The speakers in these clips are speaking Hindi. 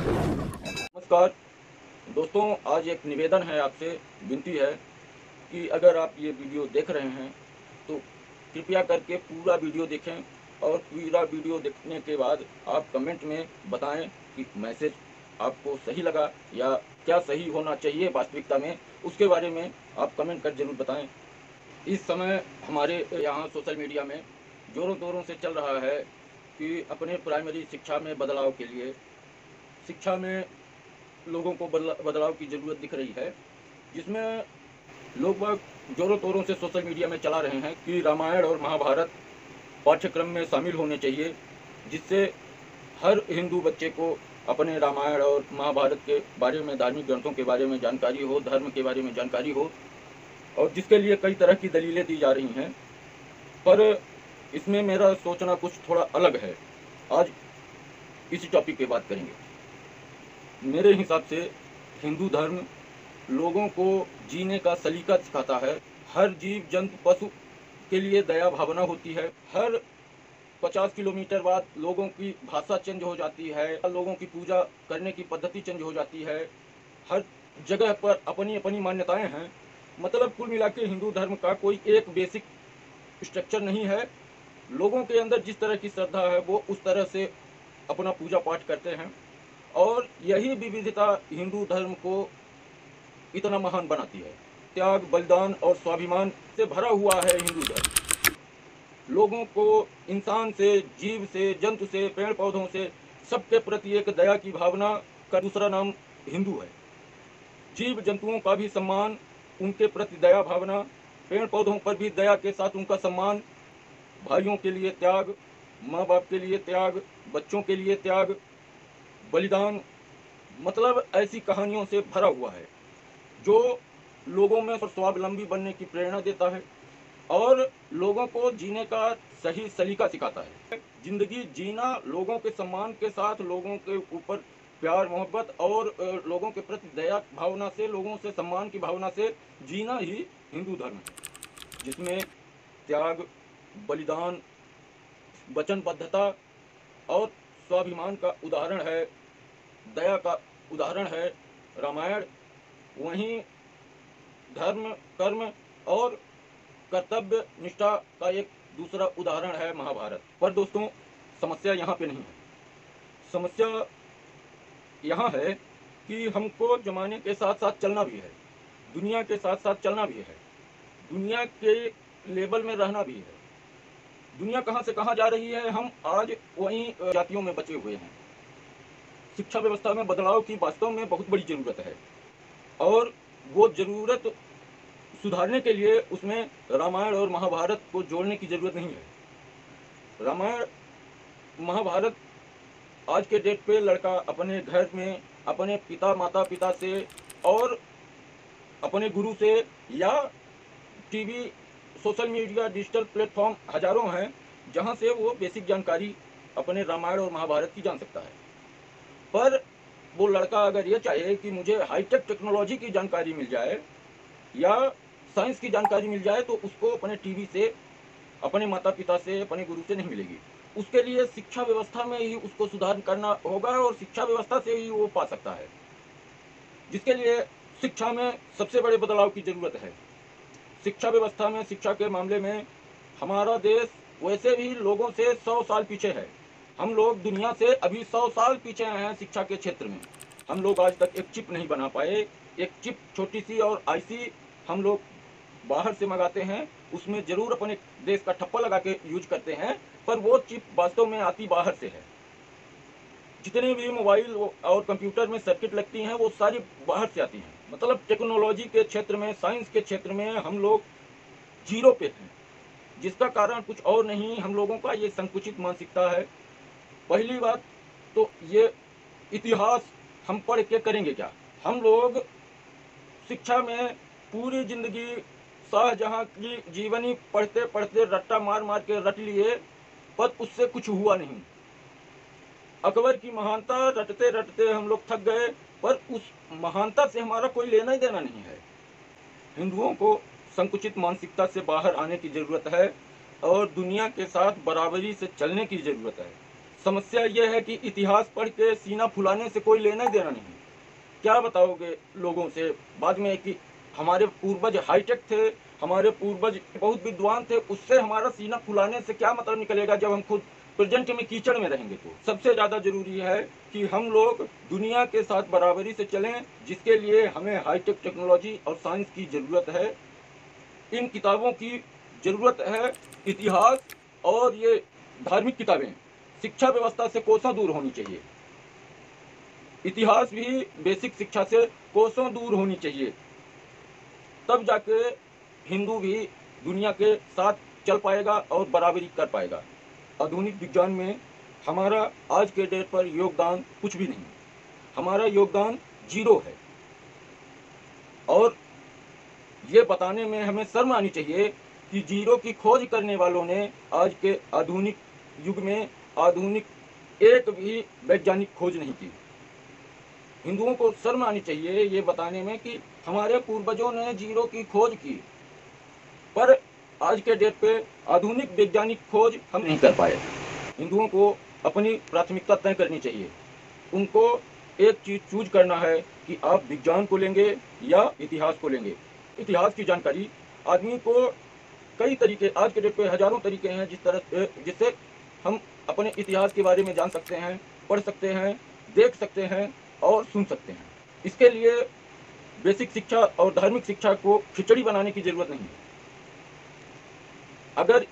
नमस्कार दोस्तों, आज एक निवेदन है आपसे, विनती है कि अगर आप ये वीडियो देख रहे हैं तो कृपया करके पूरा वीडियो देखें और पूरा वीडियो देखने के बाद आप कमेंट में बताएं कि मैसेज आपको सही लगा या क्या सही होना चाहिए वास्तविकता में, उसके बारे में आप कमेंट कर ज़रूर बताएं। इस समय हमारे यहाँ सोशल मीडिया में ज़ोरों-तोरों से चल रहा है कि अपने प्राइमरी शिक्षा में बदलाव के लिए, शिक्षा में लोगों को बदलाव की ज़रूरत दिख रही है, जिसमें लोग बाग ज़ोरों-तोरों से सोशल मीडिया में चला रहे हैं कि रामायण और महाभारत पाठ्यक्रम में शामिल होने चाहिए, जिससे हर हिंदू बच्चे को अपने रामायण और महाभारत के बारे में, धार्मिक ग्रंथों के बारे में जानकारी हो, धर्म के बारे में जानकारी हो, और जिसके लिए कई तरह की दलीलें दी जा रही हैं। पर इसमें मेरा सोचना कुछ थोड़ा अलग है। आज इसी टॉपिक पे बात करेंगे। मेरे हिसाब से हिंदू धर्म लोगों को जीने का सलीका सिखाता है। हर जीव जंतु पशु के लिए दया भावना होती है। हर 50 किलोमीटर बाद लोगों की भाषा चेंज हो जाती है, लोगों की पूजा करने की पद्धति चेंज हो जाती है। हर जगह पर अपनी अपनी मान्यताएं हैं। मतलब कुल मिला के हिंदू धर्म का कोई एक बेसिक स्ट्रक्चर नहीं है। लोगों के अंदर जिस तरह की श्रद्धा है वो उस तरह से अपना पूजा पाठ करते हैं, और यही विविधता हिंदू धर्म को इतना महान बनाती है। त्याग, बलिदान और स्वाभिमान से भरा हुआ है हिंदू धर्म। लोगों को इंसान से, जीव से, जंतु से, पेड़ पौधों से, सबके प्रति एक दया की भावना का दूसरा नाम हिंदू है। जीव जंतुओं का भी सम्मान, उनके प्रति दया भावना, पेड़ पौधों पर भी दया के साथ उनका सम्मान, भाइयों के लिए त्याग, माँ बाप के लिए त्याग, बच्चों के लिए त्याग, बलिदान, मतलब ऐसी कहानियों से भरा हुआ है जो लोगों में स्वावलंबी बनने की प्रेरणा देता है और लोगों को जीने का सही सलीका सिखाता है। जिंदगी जीना लोगों के सम्मान के साथ, लोगों के ऊपर प्यार मोहब्बत और लोगों के प्रति दया भावना से, लोगों से सम्मान की भावना से जीना ही हिंदू धर्म है, जिसमें त्याग, बलिदान, वचनबद्धता और स्वाभिमान का उदाहरण है, दया का उदाहरण है रामायण। वहीं धर्म, कर्म और कर्तव्य निष्ठा का एक दूसरा उदाहरण है महाभारत। पर दोस्तों, समस्या यहाँ पे नहीं है। समस्या यहाँ है कि हमको जमाने के साथ साथ चलना भी है, दुनिया के साथ साथ चलना भी है, दुनिया के लेवल में रहना भी है। दुनिया कहाँ से कहाँ जा रही है, हम आज वहीं जातियों में बचे हुए हैं। शिक्षा व्यवस्था में बदलाव की वास्तव में बहुत बड़ी ज़रूरत है, और वो ज़रूरत सुधारने के लिए उसमें रामायण और महाभारत को जोड़ने की ज़रूरत नहीं है। रामायण महाभारत आज के डेट पे लड़का अपने घर में अपने पिता माता पिता से और अपने गुरु से या TV, social media, digital platform हजारों हैं जहां से वो बेसिक जानकारी अपने रामायण और महाभारत की जान सकता है। पर वो लड़का अगर ये चाहे कि मुझे हाईटेक टेक्नोलॉजी की जानकारी मिल जाए या साइंस की जानकारी मिल जाए, तो उसको अपने टीवी से, अपने माता पिता से, अपने गुरु से नहीं मिलेगी। उसके लिए शिक्षा व्यवस्था में ही उसको सुधार करना होगा और शिक्षा व्यवस्था से ही वो पा सकता है, जिसके लिए शिक्षा में सबसे बड़े बदलाव की ज़रूरत है। शिक्षा व्यवस्था में, शिक्षा के मामले में हमारा देश वैसे भी लोगों से 100 साल पीछे है। हम लोग दुनिया से अभी 100 साल पीछे हैं शिक्षा के क्षेत्र में। हम लोग आज तक एक चिप नहीं बना पाए। एक चिप छोटी सी और आईसी हम लोग बाहर से मंगाते हैं, उसमें ज़रूर अपने देश का ठप्पा लगा के यूज करते हैं, पर वो चिप वास्तव में आती बाहर से है। जितने भी मोबाइल और कंप्यूटर में सर्किट लगती हैं वो सारी बाहर से आती हैं। मतलब टेक्नोलॉजी के क्षेत्र में, साइंस के क्षेत्र में हम लोग जीरो पे हैं, जिसका कारण कुछ और नहीं, हम लोगों का ये संकुचित मानसिकता है। पहली बात तो ये इतिहास हम पढ़ के करेंगे क्या? हम लोग शिक्षा में पूरी जिंदगी शाहजहां की जीवनी पढ़ते पढ़ते रट्टा मार मार के रट लिए, पर उससे कुछ हुआ नहीं। अकबर की महानता रटते रटते हम लोग थक गए, पर उस महानता से हमारा कोई लेना ही देना नहीं है। हिंदुओं को संकुचित मानसिकता से बाहर आने की ज़रूरत है और दुनिया के साथ बराबरी से चलने की ज़रूरत है। समस्या यह है कि इतिहास पढ़ के सीना फुलाने से कोई लेना देना नहीं। क्या बताओगे लोगों से बाद में कि हमारे पूर्वज हाईटेक थे, हमारे पूर्वज बहुत विद्वान थे, उससे हमारा सीना फुलाने से क्या मतलब निकलेगा जब हम खुद प्रेजेंट में कीचड़ में रहेंगे। तो सबसे ज़्यादा ज़रूरी है कि हम लोग दुनिया के साथ बराबरी से चलें, जिसके लिए हमें हाईटेक टेक्नोलॉजी और साइंस की ज़रूरत है। इन किताबों की ज़रूरत है। इतिहास और ये धार्मिक किताबें शिक्षा व्यवस्था से कोसों दूर होनी चाहिए। इतिहास भी बेसिक शिक्षा से कोसों दूर होनी चाहिए, तब जाके हिंदू भी दुनिया के साथ चल पाएगा और बराबरी कर पाएगा। आधुनिक विज्ञान में हमारा आज के डेट पर योगदान कुछ भी नहीं, हमारा योगदान जीरो है। और ये बताने में हमें शर्म आनी चाहिए कि जीरो की खोज करने वालों ने आज के आधुनिक युग में आधुनिक एक भी वैज्ञानिक खोज नहीं की। हिंदुओं को शर्म आनी चाहिए ये बताने में कि हमारे पूर्वजों ने जीरो की खोज की, पर आज के डेट पे आधुनिक वैज्ञानिक खोज हम नहीं कर पाए। हिंदुओं को अपनी प्राथमिकता तय करनी चाहिए। उनको एक चीज़ चूज करना है कि आप विज्ञान को लेंगे या इतिहास को लेंगे। इतिहास की जानकारी आदमी को कई तरीके, आज के डेट पे हजारों तरीके हैं जिससे हम अपने इतिहास के बारे में जान सकते हैं, पढ़ सकते हैं, देख सकते हैं और सुन सकते हैं। इसके लिए बेसिक शिक्षा और धार्मिक शिक्षा को खिचड़ी बनाने की जरूरत नहीं है। अगर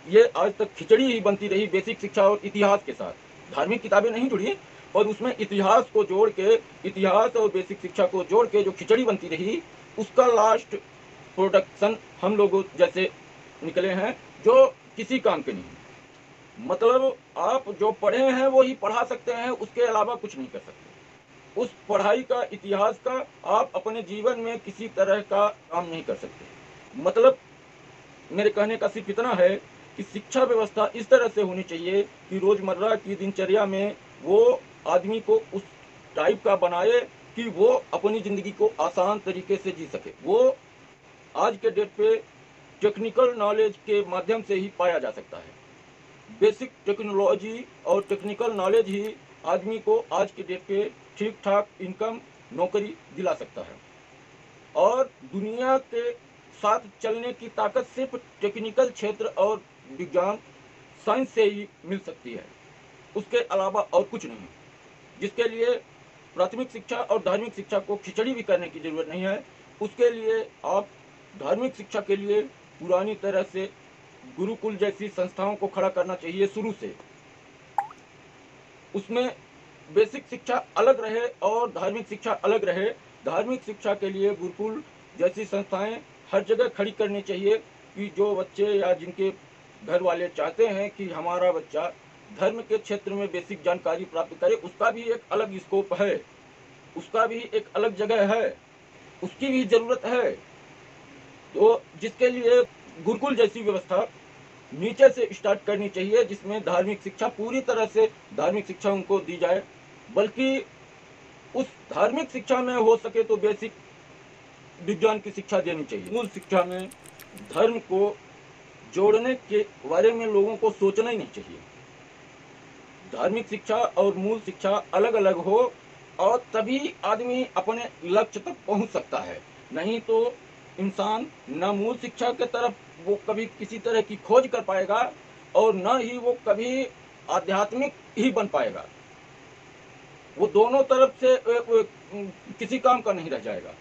ये आज तक खिचड़ी ही बनती रही बेसिक शिक्षा और इतिहास के साथ, धार्मिक किताबें नहीं जुड़ी और उसमें इतिहास को जोड़ के, इतिहास और बेसिक शिक्षा को जोड़ के जो खिचड़ी बनती रही, उसका लास्ट प्रोडक्शन हम लोगों जैसे निकले हैं जो किसी काम के नहीं। मतलब आप जो पढ़े हैं वो ही पढ़ा सकते हैं, उसके अलावा कुछ नहीं कर सकते। उस पढ़ाई का, इतिहास का आप अपने जीवन में किसी तरह का काम नहीं कर सकते। मतलब मेरे कहने का सिर्फ इतना है कि शिक्षा व्यवस्था इस तरह से होनी चाहिए कि रोजमर्रा की दिनचर्या में वो आदमी को उस टाइप का बनाए कि वो अपनी जिंदगी को आसान तरीके से जी सके। वो आज के डेट पे टेक्निकल नॉलेज के माध्यम से ही पाया जा सकता है। बेसिक टेक्नोलॉजी और टेक्निकल नॉलेज ही आदमी को आज के डेट पे ठीक ठाक इनकम, नौकरी दिला सकता है। और दुनिया के साथ चलने की ताकत सिर्फ टेक्निकल क्षेत्र और विज्ञान, साइंस से ही मिल सकती है, उसके अलावा और कुछ नहीं। जिसके लिए प्राथमिक शिक्षा और धार्मिक शिक्षा को खिचड़ी भी करने की जरूरत नहीं है। उसके लिए आप धार्मिक शिक्षा के लिए पुरानी तरह से गुरुकुल जैसी संस्थाओं को खड़ा करना चाहिए शुरू से। उसमें बेसिक शिक्षा अलग रहे और धार्मिक शिक्षा अलग रहे। धार्मिक शिक्षा के लिए गुरुकुल जैसी संस्थाएं हर जगह खड़ी करनी चाहिए कि जो बच्चे या जिनके घर वाले चाहते हैं कि हमारा बच्चा धर्म के क्षेत्र में बेसिक जानकारी प्राप्त करे, उसका भी एक अलग स्कोप है, उसका भी एक अलग जगह है, उसकी भी ज़रूरत है। तो जिसके लिए गुरुकुल जैसी व्यवस्था नीचे से स्टार्ट करनी चाहिए, जिसमें धार्मिक शिक्षा पूरी तरह से धार्मिक शिक्षा उनको दी जाए। बल्कि उस धार्मिक शिक्षा में हो सके तो बेसिक विज्ञान की शिक्षा देनी चाहिए। मूल शिक्षा में धर्म को जोड़ने के बारे में लोगों को सोचना ही नहीं चाहिए। धार्मिक शिक्षा और मूल शिक्षा अलग अलग हो और तभी आदमी अपने लक्ष्य तक पहुंच सकता है। नहीं तो इंसान न मूल शिक्षा के तरफ वो कभी किसी तरह की खोज कर पाएगा और न ही वो कभी आध्यात्मिक ही बन पाएगा। वो दोनों तरफ से किसी काम का नहीं रह जाएगा।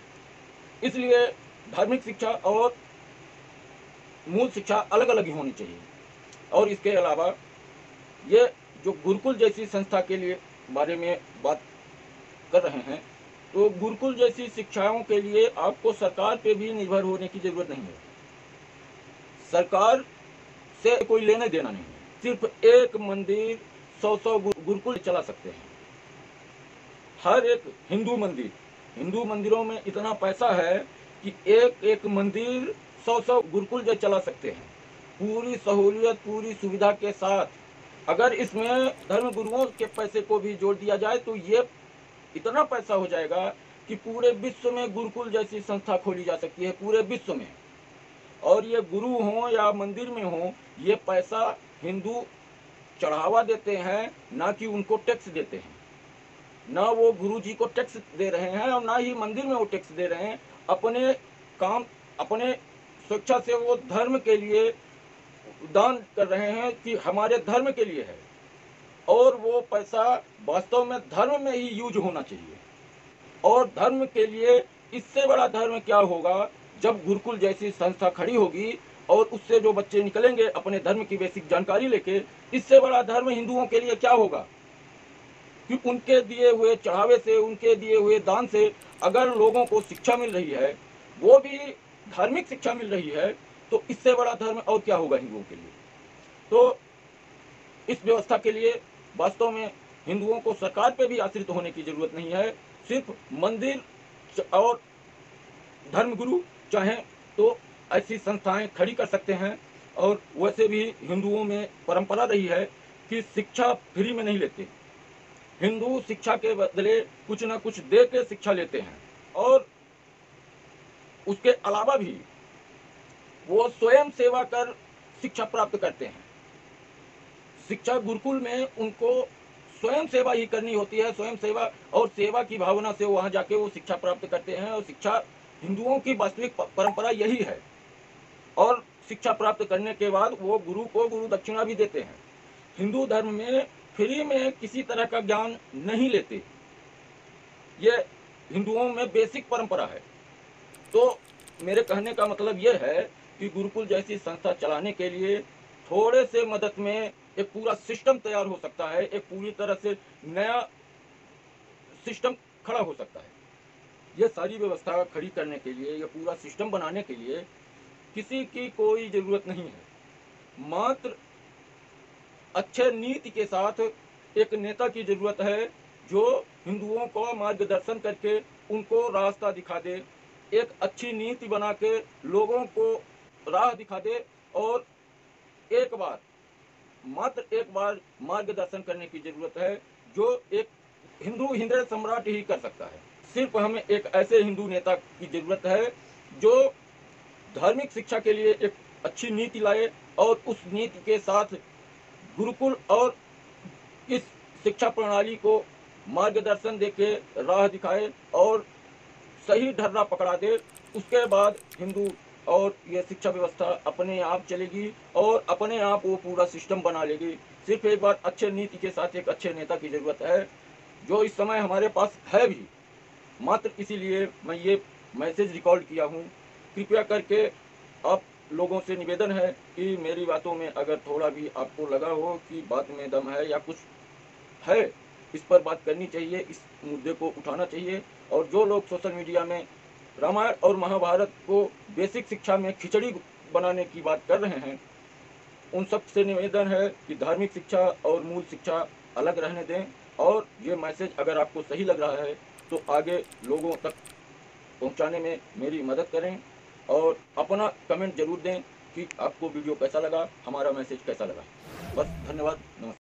इसलिए धार्मिक शिक्षा और मूल शिक्षा अलग अलग ही होनी चाहिए। और इसके अलावा ये जो गुरुकुल जैसी संस्था के लिए बारे में बात कर रहे हैं, तो गुरुकुल जैसी शिक्षाओं के लिए आपको सरकार पे भी निर्भर होने की जरूरत नहीं है। सरकार से कोई लेना देना नहीं है। सिर्फ एक मंदिर 100 गुरुकुल चला सकते हैं। हर एक हिंदू मंदिरों में इतना पैसा है कि एक एक मंदिर 100 गुरुकुल जो चला सकते हैं, पूरी सहूलियत, पूरी सुविधा के साथ। अगर इसमें धर्म गुरुओं के पैसे को भी जोड़ दिया जाए तो ये इतना पैसा हो जाएगा कि पूरे विश्व में गुरुकुल जैसी संस्था खोली जा सकती है, पूरे विश्व में। और ये गुरु हों या मंदिर में हों, ये पैसा हिंदू चढ़ावा देते हैं, ना कि उनको टैक्स देते हैं। ना वो गुरुजी को टैक्स दे रहे हैं और ना ही मंदिर में वो टैक्स दे रहे हैं। अपने काम, अपने स्वेच्छा से वो धर्म के लिए दान कर रहे हैं कि हमारे धर्म के लिए है, और वो पैसा वास्तव में धर्म में ही यूज होना चाहिए। और धर्म के लिए इससे बड़ा धर्म क्या होगा जब गुरुकुल जैसी संस्था खड़ी होगी और उससे जो बच्चे निकलेंगे अपने धर्म की बेसिक जानकारी लेके, इससे बड़ा धर्म हिंदुओं के लिए क्या होगा कि उनके दिए हुए चढ़ावे से, उनके दिए हुए दान से अगर लोगों को शिक्षा मिल रही है, वो भी धार्मिक शिक्षा मिल रही है, तो इससे बड़ा धर्म और क्या होगा हिंदुओं के लिए। तो इस व्यवस्था के लिए वास्तव में हिंदुओं को सरकार पे भी आश्रित होने की जरूरत नहीं है। सिर्फ मंदिर और धर्मगुरु चाहें तो ऐसी संस्थाएं खड़ी कर सकते हैं। और वैसे भी हिंदुओं में परंपरा रही है कि शिक्षा फ्री में नहीं लेते। हिंदू शिक्षा के बदले कुछ ना कुछ दे के शिक्षा लेते हैं, और उसके अलावा भी वो स्वयं सेवा कर शिक्षा प्राप्त करते हैं। शिक्षा गुरुकुल में उनको स्वयं सेवा ही करनी होती है, स्वयं सेवा और सेवा की भावना से वहाँ जाके वो शिक्षा प्राप्त करते हैं। और शिक्षा, हिंदुओं की वास्तविक परंपरा यही है। और शिक्षा प्राप्त करने के बाद वो गुरु को गुरु दक्षिणा भी देते हैं। हिंदू धर्म में फ्री में किसी तरह का ज्ञान नहीं लेते, ये हिंदुओं में बेसिक परंपरा है। तो मेरे कहने का मतलब ये है कि गुरुकुल जैसी संस्था चलाने के लिए थोड़े से मदद में एक पूरा सिस्टम तैयार हो सकता है, एक पूरी तरह से नया सिस्टम खड़ा हो सकता है। ये सारी व्यवस्था खड़ी करने के लिए, ये पूरा सिस्टम बनाने के लिए किसी की कोई ज़रूरत नहीं है। मात्र अच्छे नीति के साथ एक नेता की ज़रूरत है जो हिंदुओं को मार्गदर्शन करके उनको रास्ता दिखा दे, एक अच्छी नीति बना के लोगों को राह दिखा दे, और एक बार, मात्र एक बार मार्गदर्शन करने की ज़रूरत है जो एक हिंदू हृदय सम्राट ही कर सकता है। सिर्फ हमें एक ऐसे हिंदू नेता की ज़रूरत है जो धार्मिक शिक्षा के लिए एक अच्छी नीति लाए और उस नीति के साथ गुरुकुल और इस शिक्षा प्रणाली को मार्गदर्शन देके राह दिखाए और सही ढर्रा पकड़ा दे। उसके बाद हिंदू और ये शिक्षा व्यवस्था अपने आप चलेगी और अपने आप वो पूरा सिस्टम बना लेगी। सिर्फ एक बार अच्छे नीति के साथ एक अच्छे नेता की ज़रूरत है, जो इस समय हमारे पास है भी। मात्र इसीलिए मैं ये मैसेज रिकॉर्ड किया हूँ। कृपया करके आप लोगों से निवेदन है कि मेरी बातों में अगर थोड़ा भी आपको लगा हो कि बात में दम है या कुछ है, इस पर बात करनी चाहिए, इस मुद्दे को उठाना चाहिए। और जो लोग सोशल मीडिया में रामायण और महाभारत को बेसिक शिक्षा में खिचड़ी बनाने की बात कर रहे हैं, उन सब से निवेदन है कि धार्मिक शिक्षा और मूल शिक्षा अलग रहने दें। और ये मैसेज अगर आपको सही लग रहा है तो आगे लोगों तक पहुंचाने में मेरी मदद करें, और अपना कमेंट जरूर दें कि आपको वीडियो कैसा लगा, हमारा मैसेज कैसा लगा। बस, धन्यवाद, नमस्कार।